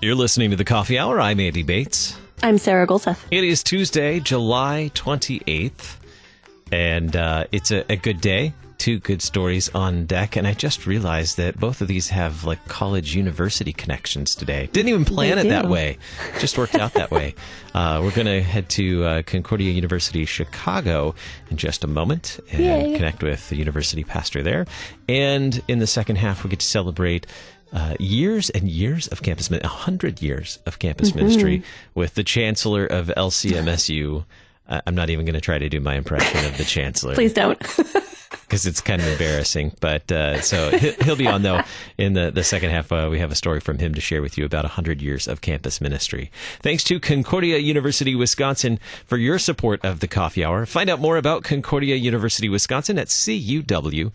You're listening to The Coffee Hour. I'm Andy Bates. I'm Sarah Golseth. It is Tuesday, July 28th, and it's a good day. Two good stories on deck, and I just realized that both of these have like college university connections today. Didn't even plan it that way. Just worked out that way. We're going to head to Concordia University, Chicago in just a moment and connect with the university pastor there. And in the second half, we get to celebrate years and years of campus, 100 years of campus ministry with the chancellor of LCMSU. I'm not even going to try to do my impression of the chancellor. Please don't. Because it's kind of embarrassing. But so he'll be on, though, in the second half. We have a story from him to share with you about 100 years of campus ministry. Thanks to Concordia University, Wisconsin, for your support of the Coffee Hour. Find out more about Concordia University, Wisconsin at cuw.edu.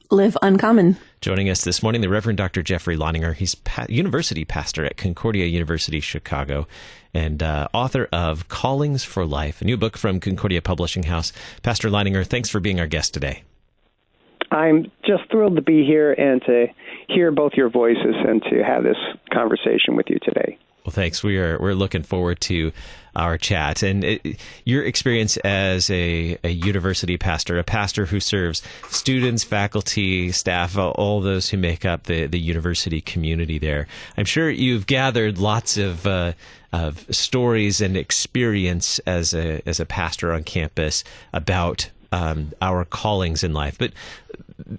Live uncommon. Joining us this morning, the Reverend Dr. Jeffrey Leininger. He's university pastor at Concordia University, Chicago, and author of Callings for Life, a new book from Concordia Publishing House. Pastor Leininger, thanks for being our guest today. I'm just thrilled to be here and to hear both your voices and to have this conversation with you today. Well, thanks. We're looking forward to our chat. And your experience as a university pastor, a pastor who serves students, faculty, staff, all those who make up the university community there. I'm sure you've gathered lots of stories and experience as a pastor on campus about our callings in life. But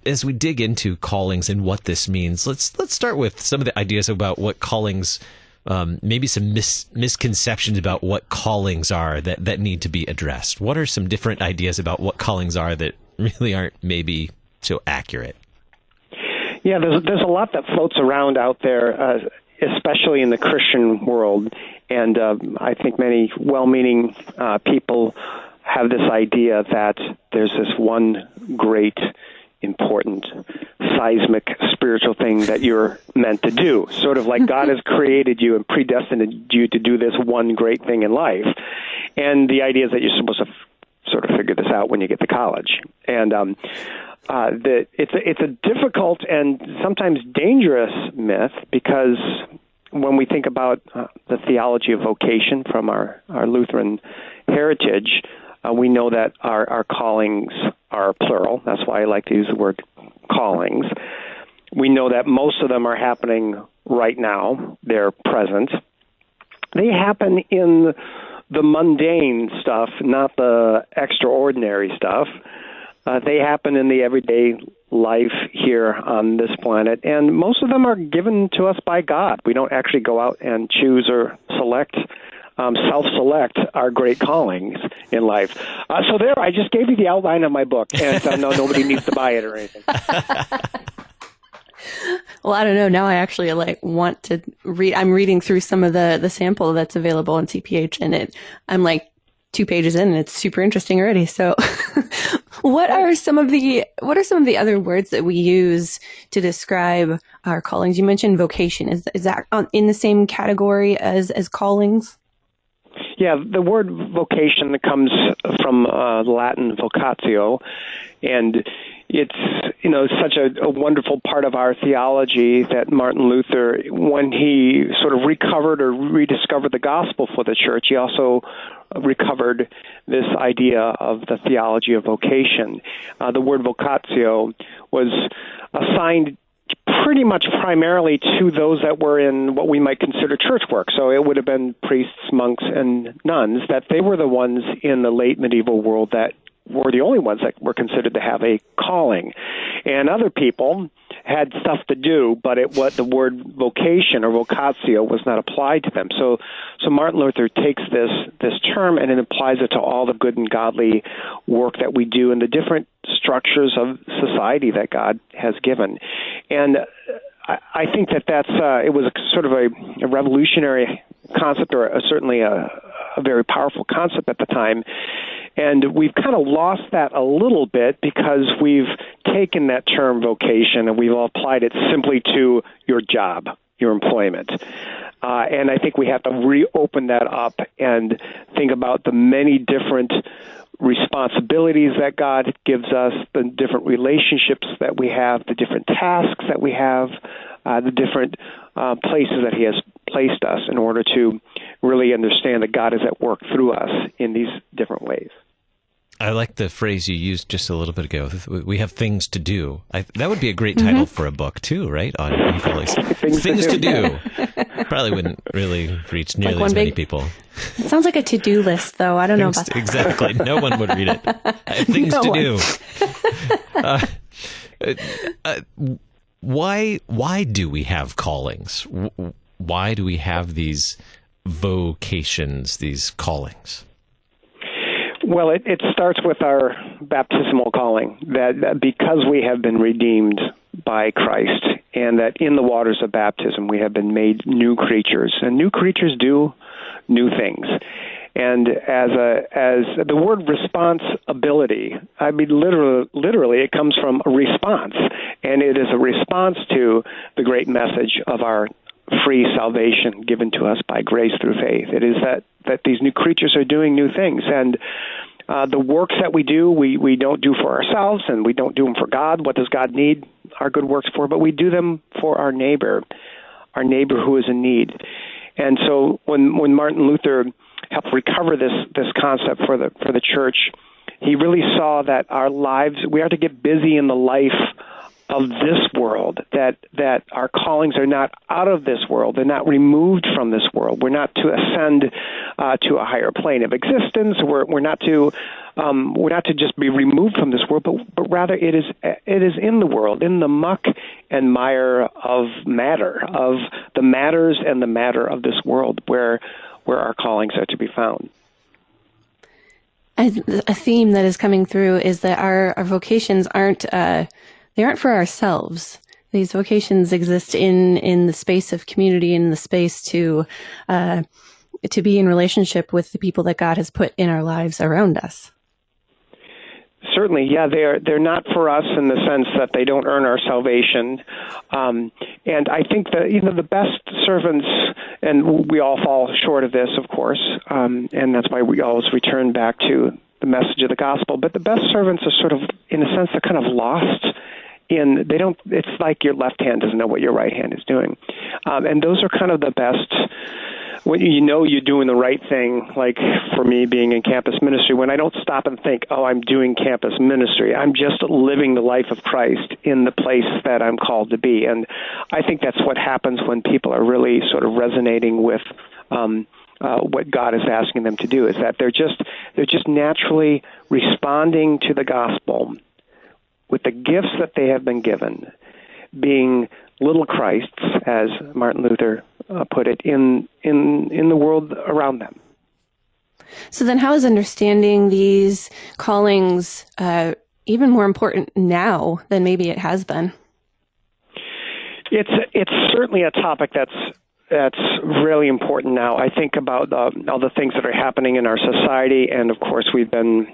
as we dig into callings and what this means, let's start with some of the ideas about what callings maybe some misconceptions about what callings are that need to be addressed. What are some different ideas about what callings are that really aren't maybe so accurate? Yeah, there's a lot that floats around out there, especially in the Christian world. And I think many well-meaning people have this idea that there's this one great, important, seismic spiritual thing that you're meant to do. Sort of like God has created you and predestined you to do this one great thing in life. And the idea is that you're supposed to sort of figure this out when you get to college. And it's a difficult and sometimes dangerous myth, because when we think about the theology of vocation from our Lutheran heritage, we know that our callings are plural. That's why I like to use the word callings. We know that most of them are happening right now. They're present. They happen in the mundane stuff, not the extraordinary stuff. They happen in the everyday life here on this planet, and most of them are given to us by God. We don't actually go out and choose or self-select our great callings in life. So there, I just gave you the outline of my book, and no, nobody needs to buy it or anything. Well, I don't know. Now I actually want to read. I'm reading through some of the sample that's available on CPH, and I'm like 2 pages in, and it's super interesting already. So, what are some of the other words that we use to describe our callings? You mentioned vocation. Is that in the same category as callings? Yeah, the word vocation comes from Latin vocatio, and it's such a wonderful part of our theology that Martin Luther, when he sort of recovered or rediscovered the gospel for the church, he also recovered this idea of the theology of vocation. The word vocatio was assigned pretty much primarily to those that were in what we might consider church work. So it would have been priests, monks, and nuns, that they were the ones in the late medieval world that were the only ones that were considered to have a calling. And other people had stuff to do, but what the word vocation or vocatio was not applied to them. So Martin Luther takes this term and it applies it to all the good and godly work that we do in the different structures of society that God has given. And I think that's it was a sort of a revolutionary concept, or certainly a very powerful concept at the time. And we've kind of lost that a little bit because we've taken that term vocation and we've applied it simply to your job, your employment. And I think we have to reopen that up and think about the many different responsibilities that God gives us, the different relationships that we have, the different tasks that we have, the different places that He has placed us in order to really understand that God is at work through us in these different ways. I like the phrase you used just a little bit ago. We have things to do. That would be a great title for a book, too, right? On colleagues. Things to do. Probably wouldn't really reach nearly as many people. It sounds like a to-do list, though. I don't know about that. Exactly. No one would read it. I have things to do. Why do we have callings? Why do we have these vocations, these callings? Well, it starts with our baptismal calling, that because we have been redeemed by Christ, and that in the waters of baptism we have been made new creatures, and new creatures do new things. And as the word responsibility, I mean, literally, it comes from a response, and it is a response to the great message of our free salvation given to us by grace through faith. It is that these new creatures are doing new things, and the works that we do, we don't do for ourselves, and we don't do them for God. What does God need our good works for? But we do them for our neighbor who is in need. And so when Martin Luther helped recover this concept for the church, he really saw that our lives, we are to get busy in the life of this world, that our callings are not out of this world. They're not removed from this world. We're not to ascend to a higher plane of existence. We're not to just be removed from this world, but rather it is in the world, in the muck and mire of matter, of the matters and the matter of this world, where our callings are to be found. A theme that is coming through is that our vocations aren't for ourselves. These vocations exist in the space of community, in the space to be in relationship with the people that God has put in our lives around us. Certainly, yeah, they're not for us in the sense that they don't earn our salvation, and I think that the best servants, and we all fall short of this, of course, and that's why we always return back to the message of the gospel. But the best servants are sort of, in a sense, they're kind of lost. It's like your left hand doesn't know what your right hand is doing, and those are kind of the best. When you know you're doing the right thing, like for me being in campus ministry, when I don't stop and think, oh, I'm doing campus ministry, I'm just living the life of Christ in the place that I'm called to be. And I think that's what happens when people are really sort of resonating with what God is asking them to do, is that they're just naturally responding to the gospel with the gifts that they have been given, being little Christs, as Martin Luther put it, in the world around them. So then how is understanding these callings even more important now than maybe it has been? It's certainly a topic that's really important now. I think about all the things that are happening in our society, and of course we've been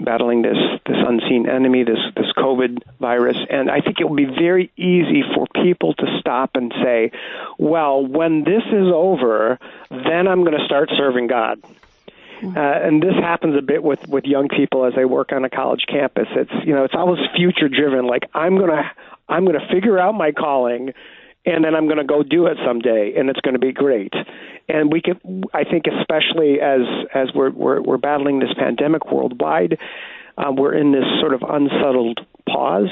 battling this unseen enemy, this COVID virus, and I think it will be very easy for people to stop and say, well, when this is over, then I'm going to start serving God. And this happens a bit with young people as they work on a college campus. It's always future driven, like I'm going to figure out my calling, and then I'm going to go do it someday, and it's going to be great. And I think, especially as we're battling this pandemic worldwide, we're in this sort of unsettled pause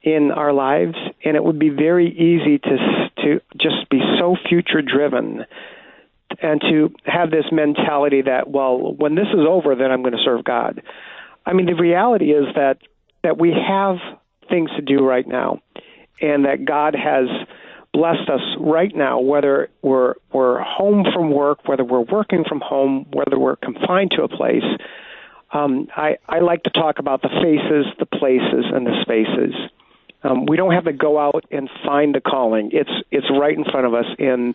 in our lives, and it would be very easy to just be so future driven and to have this mentality that, well, when this is over, then I'm going to serve God. I mean, the reality is that we have things to do right now, and that God has blessed us right now, whether we're home from work, whether we're working from home, whether we're confined to a place. I like to talk about the faces, the places, and the spaces. We don't have to go out and find the calling. It's right in front of us in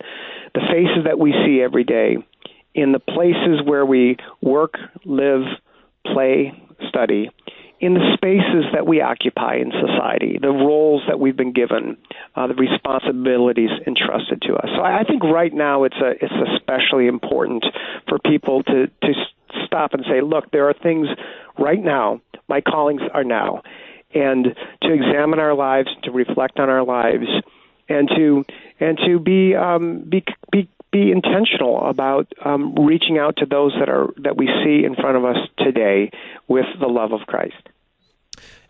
the faces that we see every day, in the places where we work, live, play, study, in the spaces that we occupy in society, the roles that we've been given, the responsibilities entrusted to us. So I think right now it's especially important for people to stop and say, look, there are things right now, my callings are now, and to examine our lives, to reflect on our lives, and to be intentional about reaching out to those that we see in front of us today with the love of Christ.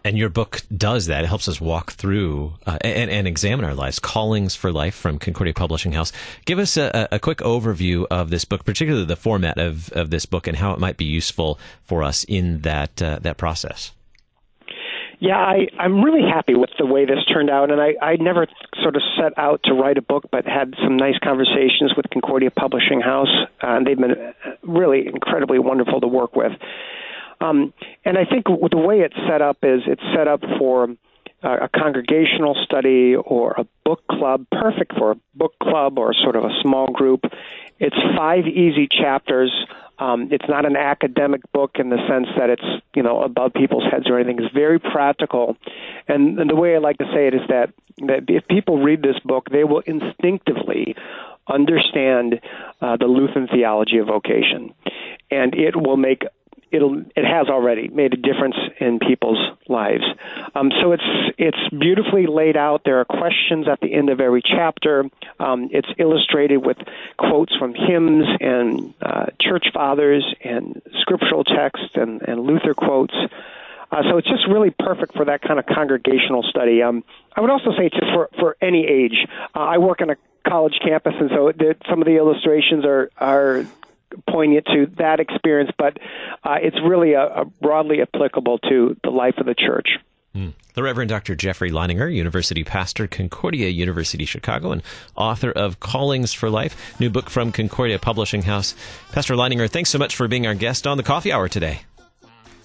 And your book does that. It helps us walk through and examine our lives. Callings for Life from Concordia Publishing House. Give us a quick overview of this book, particularly the format of this book and how it might be useful for us in that process. Yeah, I'm really happy with the way this turned out, and I never sort of set out to write a book, but had some nice conversations with Concordia Publishing House, and they've been really incredibly wonderful to work with. And I think the way it's set up is it's set up for a congregational study or a book club, perfect for a book club or sort of a small group. It's 5 easy chapters. It's not an academic book in the sense that it's, above people's heads or anything. It's very practical. And the way I like to say it is that if people read this book, they will instinctively understand the Lutheran theology of vocation. And it has already made a difference in people's lives. So it's beautifully laid out. There are questions at the end of every chapter. It's illustrated with quotes from hymns and church fathers and scriptural texts and Luther quotes. So it's just really perfect for that kind of congregational study. I would also say just for any age. I work on a college campus, and so some of the illustrations are poignant to that experience, but it's really broadly applicable to the life of the church. The Reverend Dr. Jeffrey Leininger, University Pastor, Concordia University, Chicago, and author of Callings for Life, new book from Concordia Publishing House. Pastor Leininger, thanks so much for being our guest on the Coffee Hour today.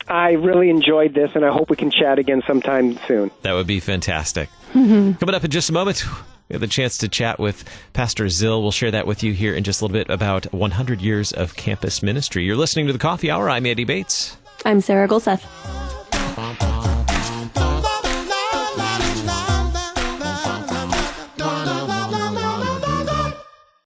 I really enjoyed this, and I hope we can chat again sometime soon. That would be fantastic. Coming up in just a moment, we have the chance to chat with Pastor Zill. We'll share that with you here in just a little bit about 100 years of campus ministry. You're listening to the Coffee Hour. I'm Andy Bates. I'm Sarah Golseth.